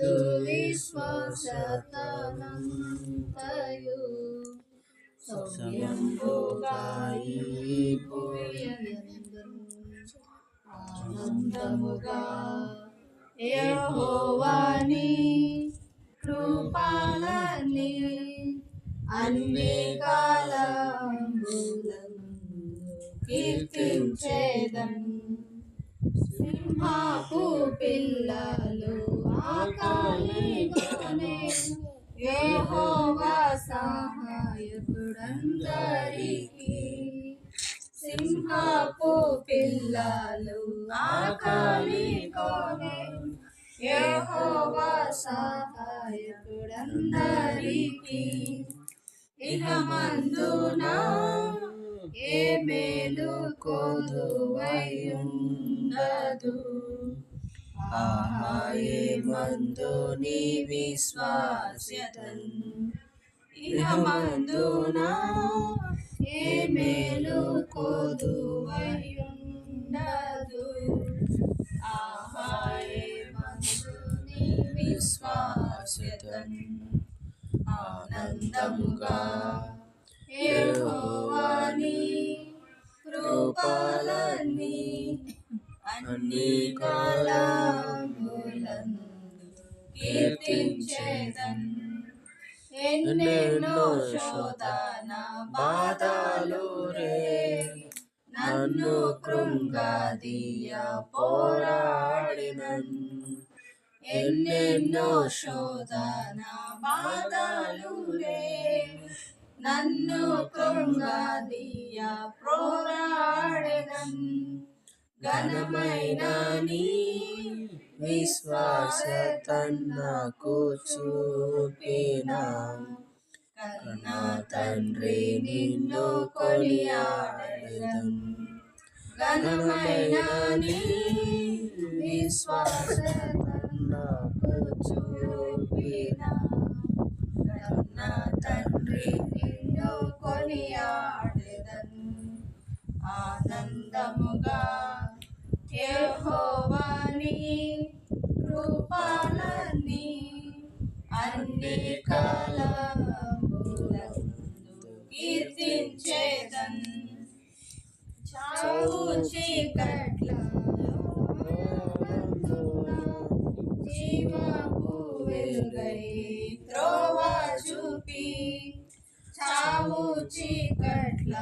నందు విశ్వాసతనంతయు ఆనందముగా యెహోవాని కృపలని అన్ని కాలములందు కీర్తించేదన్. సింహపు పిల్లలు ఆకలిగానే యెహోవా సహాయకుడందరికీ. సింహపు పిల్లలు ఆకలిగానే యెహోవా సహాయకుడందరికీ. ఇహమందున ఏ మేలు కొదువయుండదు. ఆహా ఏమందు నీ విశ్వాస్యతన్. ఇహమందున ఏ మేలు కొదువయుండదు. ఆహా ఏమందు నీ విశ్వాస్యతన్. ఆనందముగా యెహోవాని కృపలని అన్ని కాలములందు కీర్తించేదన్. ఎన్నెన్నో శోధన బాధలు రే నన్ను కృంగదీయ పోరాడినన్. ఎన్నెన్నో శోధన బాధలు రే నన్ను కృంగదీయ పోరాడినన్. ఘనమైన నీ విశ్వాసతన్ నాకు చూపిన కన్నా తండ్రి నిన్ను కొనియాడెదన్. ఘనమైన నీ విశ్వాసతన్ నాకు చూపిన కన్నా తండ్రి నిన్ను కొనియాడెదన్. ఆనందముగా యెహోవాని కృపలని అన్ని కాలములందు కీర్తించేదన్. చావు చీకట్లలో జీవపు వెలుగై త్రోవ చూపి. చావు చీకట్ల